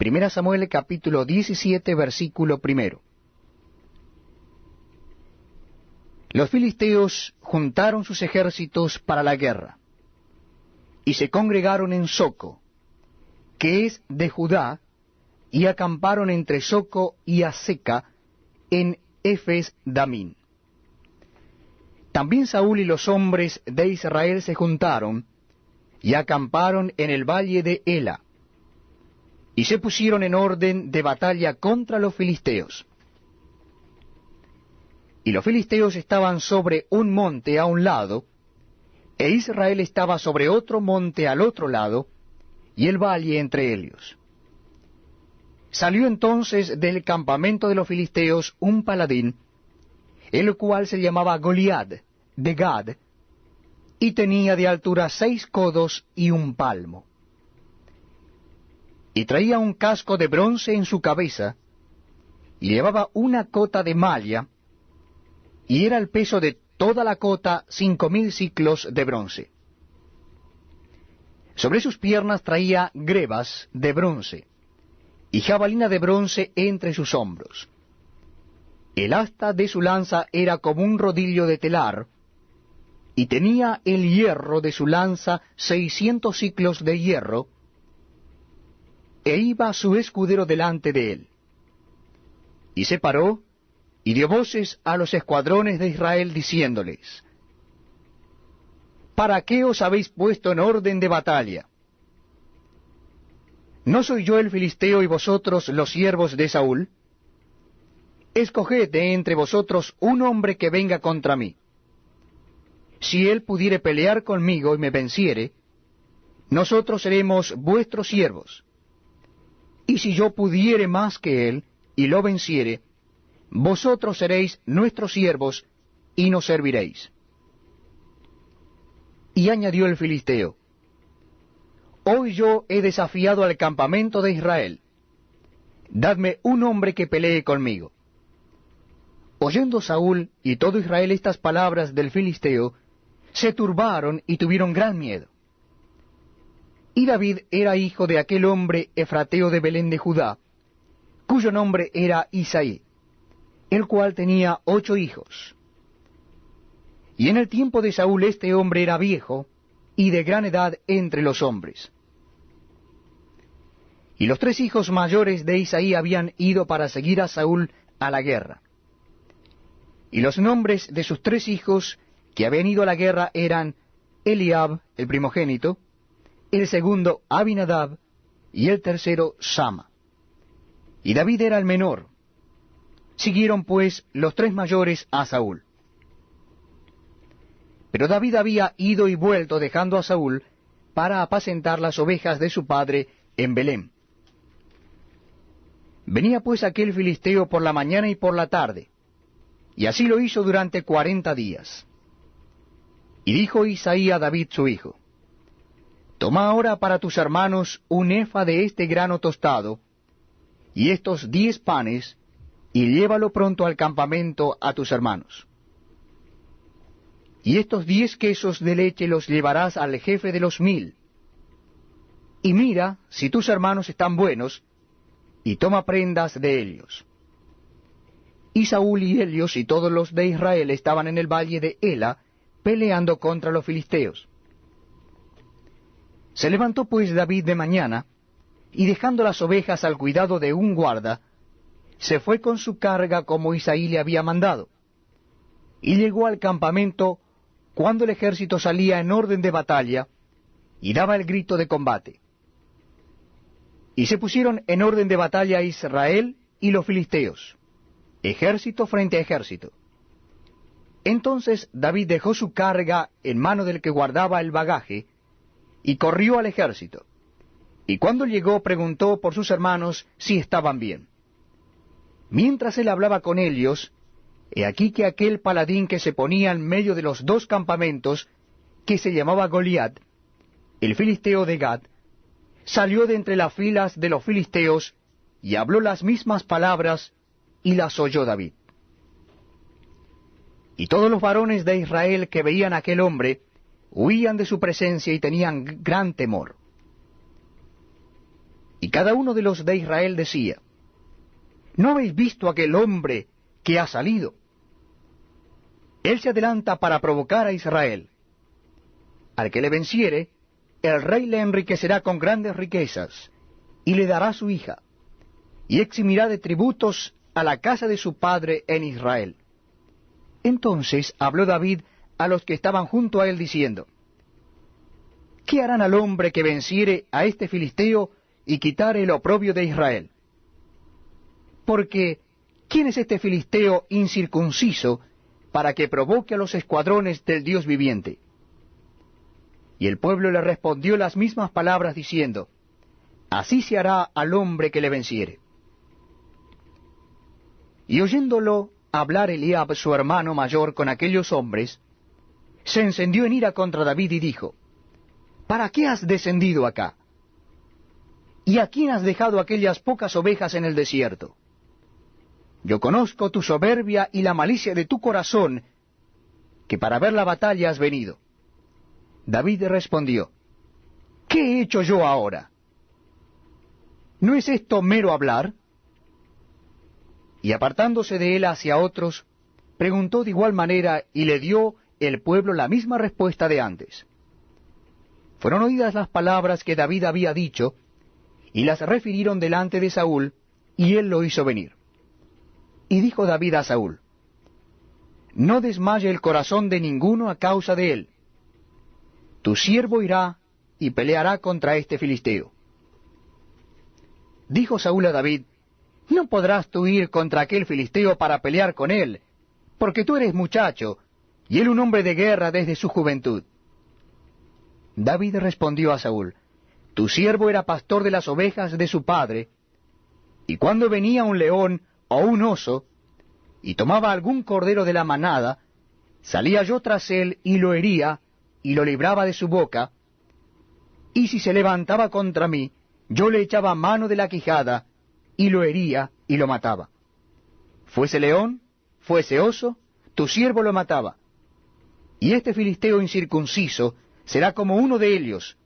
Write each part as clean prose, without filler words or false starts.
Primera Samuel capítulo 17, versículo 1. Los filisteos juntaron sus ejércitos para la guerra, y se congregaron en Soco, que es de Judá, y acamparon entre Soco y Azeca, en Efes Damín. También Saúl y los hombres de Israel se juntaron, y acamparon en el valle de Ela, y se pusieron en orden de batalla contra los filisteos. Y los filisteos estaban sobre un monte a un lado, e Israel estaba sobre otro monte al otro lado, y el valle entre ellos. Salió entonces del campamento de los filisteos un paladín, el cual se llamaba Goliat, de Gad, y tenía de altura 6 codos y 1 palmo. Y traía un casco de bronce en su cabeza, y llevaba una cota de malla, y era el peso de toda la cota 5,000 siclos de bronce. Sobre sus piernas traía grebas de bronce, y jabalina de bronce entre sus hombros. El asta de su lanza era como un rodillo de telar, y tenía el hierro de su lanza 600 siclos de hierro, e iba su escudero delante de él. Y se paró, y dio voces a los escuadrones de Israel, diciéndoles: ¿Para qué os habéis puesto en orden de batalla? ¿No soy yo el filisteo y vosotros los siervos de Saúl? Escoged de entre vosotros un hombre que venga contra mí. Si él pudiere pelear conmigo y me venciere, nosotros seremos vuestros siervos. Y si yo pudiere más que él y lo venciere, vosotros seréis nuestros siervos y nos serviréis. Y añadió el filisteo: Hoy yo he desafiado al campamento de Israel. Dadme un hombre que pelee conmigo. Oyendo Saúl y todo Israel estas palabras del filisteo, se turbaron y tuvieron gran miedo. Y David era hijo de aquel hombre efrateo de Belén de Judá, cuyo nombre era Isaí, el cual tenía 8 hijos. Y en el tiempo de Saúl este hombre era viejo, y de gran edad entre los hombres. Y los 3 hijos mayores de Isaí habían ido para seguir a Saúl a la guerra. Y los nombres de sus 3 hijos que habían ido a la guerra eran Eliab, el primogénito, el segundo Abinadab, y el tercero Sama. Y David era el menor. Siguieron pues los 3 mayores a Saúl. Pero David había ido y vuelto dejando a Saúl para apacentar las ovejas de su padre en Belén. Venía pues aquel filisteo por la mañana y por la tarde, y así lo hizo durante 40 días. Y dijo Isaí a David su hijo: Toma ahora para tus hermanos un efa de este grano tostado, y estos 10 panes, y llévalo pronto al campamento a tus hermanos. Y estos 10 quesos de leche los llevarás al jefe de los 1000. Y mira si tus hermanos están buenos, y toma prendas de ellos. Y Saúl y ellos y todos los de Israel estaban en el valle de Ela, peleando contra los filisteos. Se levantó pues David de mañana, y dejando las ovejas al cuidado de un guarda, se fue con su carga como Isaí le había mandado, y llegó al campamento cuando el ejército salía en orden de batalla, y daba el grito de combate. Y se pusieron en orden de batalla Israel y los filisteos, ejército frente a ejército. Entonces David dejó su carga en mano del que guardaba el bagaje, y corrió al ejército. Y cuando llegó preguntó por sus hermanos si estaban bien. Mientras él hablaba con ellos, he aquí que aquel paladín que se ponía en medio de los 2 campamentos, que se llamaba Goliat, el filisteo de Gad, salió de entre las filas de los filisteos, y habló las mismas palabras, y las oyó David. Y todos los varones de Israel que veían a aquel hombre, huían de su presencia y tenían gran temor. Y cada uno de los de Israel decía, ¿no habéis visto aquel hombre que ha salido? Él se adelanta para provocar a Israel. Al que le venciere, el rey le enriquecerá con grandes riquezas, y le dará su hija, y eximirá de tributos a la casa de su padre en Israel. Entonces habló David a los que estaban junto a él, diciendo, ¿qué harán al hombre que venciere a este filisteo y quitare el oprobio de Israel? Porque, ¿quién es este filisteo incircunciso para que provoque a los escuadrones del Dios viviente? Y el pueblo le respondió las mismas palabras, diciendo, así se hará al hombre que le venciere. Y oyéndolo hablar Eliab, su hermano mayor, con aquellos hombres, se encendió en ira contra David y dijo, ¿para qué has descendido acá? ¿Y a quién has dejado aquellas pocas ovejas en el desierto? Yo conozco tu soberbia y la malicia de tu corazón, que para ver la batalla has venido. David respondió, ¿qué he hecho yo ahora? ¿No es esto mero hablar? Y apartándose de él hacia otros, preguntó de igual manera, y le dio el pueblo la misma respuesta de antes. Fueron oídas las palabras que David había dicho, y las refirieron delante de Saúl, y él lo hizo venir. Y dijo David a Saúl, no desmaye el corazón de ninguno a causa de él. Tu siervo irá y peleará contra este filisteo. Dijo Saúl a David, no podrás tú ir contra aquel filisteo para pelear con él, porque tú eres muchacho, y él un hombre de guerra desde su juventud. David respondió a Saúl, tu siervo era pastor de las ovejas de su padre, y cuando venía un león o un oso, y tomaba algún cordero de la manada, salía yo tras él y lo hería, y lo libraba de su boca, y si se levantaba contra mí, yo le echaba mano de la quijada, y lo hería y lo mataba. Fuese león, fuese oso, tu siervo lo mataba. Y este filisteo incircunciso será como uno de ellos,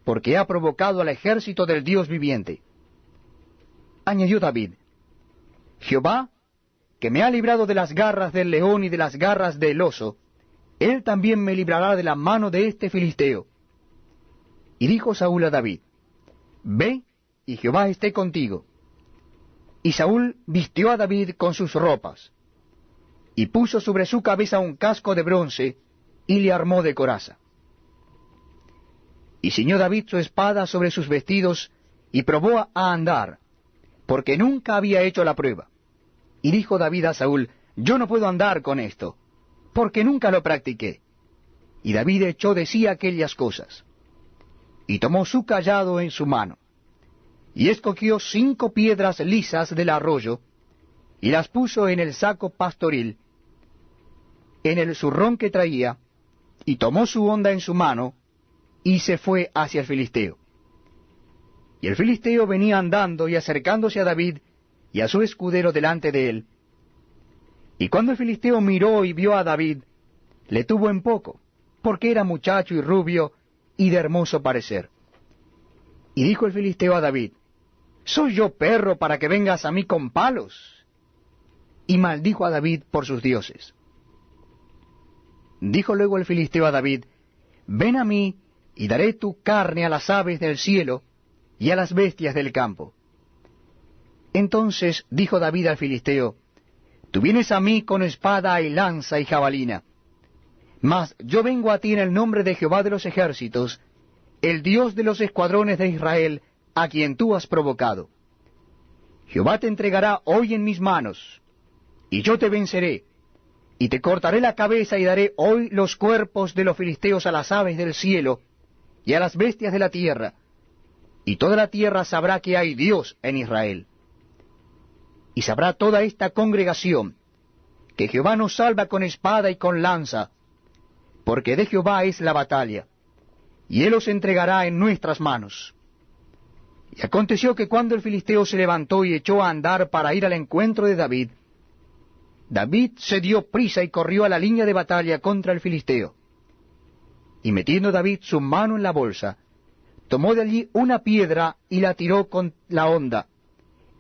porque ha provocado al ejército del Dios viviente. Añadió David, Jehová, que me ha librado de las garras del león y de las garras del oso, él también me librará de la mano de este filisteo. Y dijo Saúl a David, ve, y Jehová esté contigo. Y Saúl vistió a David con sus ropas, y puso sobre su cabeza un casco de bronce, y le armó de coraza. Y ciñó David su espada sobre sus vestidos, y probó a andar, porque nunca había hecho la prueba. Y dijo David a Saúl, yo no puedo andar con esto, porque nunca lo practiqué. Y David echó de sí aquellas cosas. Y tomó su cayado en su mano, y escogió 5 piedras lisas del arroyo, y las puso en el saco pastoril, en el zurrón que traía, y tomó su honda en su mano, y se fue hacia el filisteo. Y el filisteo venía andando y acercándose a David y a su escudero delante de él. Y cuando el filisteo miró y vio a David, le tuvo en poco, porque era muchacho y rubio, y de hermoso parecer. Y dijo el filisteo a David, ¿soy yo perro para que vengas a mí con palos? Y maldijo a David por sus dioses. Dijo luego el filisteo a David, ven a mí, y daré tu carne a las aves del cielo, y a las bestias del campo. Entonces dijo David al filisteo, tú vienes a mí con espada y lanza y jabalina, mas yo vengo a ti en el nombre de Jehová de los ejércitos, el Dios de los escuadrones de Israel, a quien tú has provocado. Jehová te entregará hoy en mis manos, y yo te venceré, y te cortaré la cabeza y daré hoy los cuerpos de los filisteos a las aves del cielo y a las bestias de la tierra, y toda la tierra sabrá que hay Dios en Israel. Y sabrá toda esta congregación que Jehová nos salva con espada y con lanza, porque de Jehová es la batalla, y él os entregará en nuestras manos. Y aconteció que cuando el filisteo se levantó y echó a andar para ir al encuentro de David, David se dio prisa y corrió a la línea de batalla contra el filisteo. Y metiendo David su mano en la bolsa, tomó de allí una piedra y la tiró con la honda,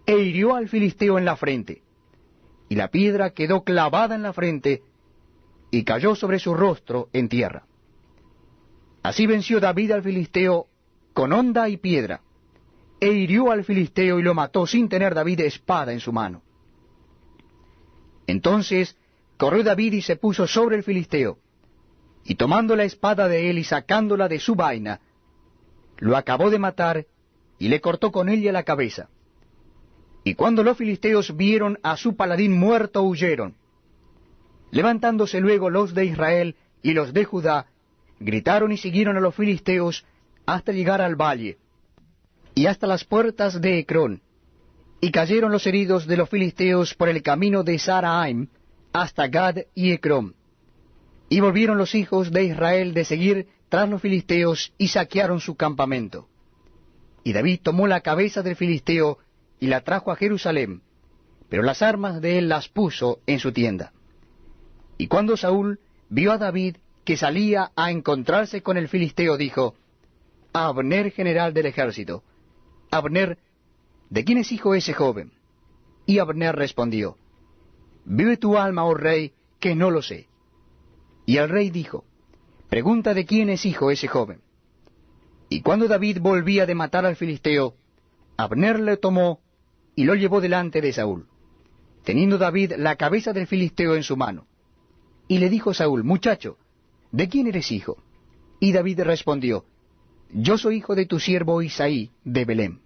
e hirió al filisteo en la frente. Y la piedra quedó clavada en la frente, y cayó sobre su rostro en tierra. Así venció David al filisteo con honda y piedra, e hirió al filisteo y lo mató sin tener David espada en su mano. Entonces corrió David y se puso sobre el filisteo, y tomando la espada de él y sacándola de su vaina, lo acabó de matar y le cortó con ella la cabeza. Y cuando los filisteos vieron a su paladín muerto, huyeron. Levantándose luego los de Israel y los de Judá, gritaron y siguieron a los filisteos hasta llegar al valle, y hasta las puertas de Ecrón, y cayeron los heridos de los filisteos por el camino de Saraim hasta Gad y Ecrón. Y volvieron los hijos de Israel de seguir tras los filisteos y saquearon su campamento. Y David tomó la cabeza del filisteo y la trajo a Jerusalén, pero las armas de él las puso en su tienda. Y cuando Saúl vio a David que salía a encontrarse con el filisteo, dijo a Abner, general del ejército: Abner, ¿de quién es hijo ese joven? Y Abner respondió: Vive tu alma, oh rey, que no lo sé. Y el rey dijo: Pregunta de quién es hijo ese joven. Y cuando David volvía de matar al filisteo, Abner le tomó y lo llevó delante de Saúl, teniendo David la cabeza del filisteo en su mano. Y le dijo Saúl: Muchacho, ¿de quién eres hijo? Y David respondió: Yo soy hijo de tu siervo Isaí de Belén.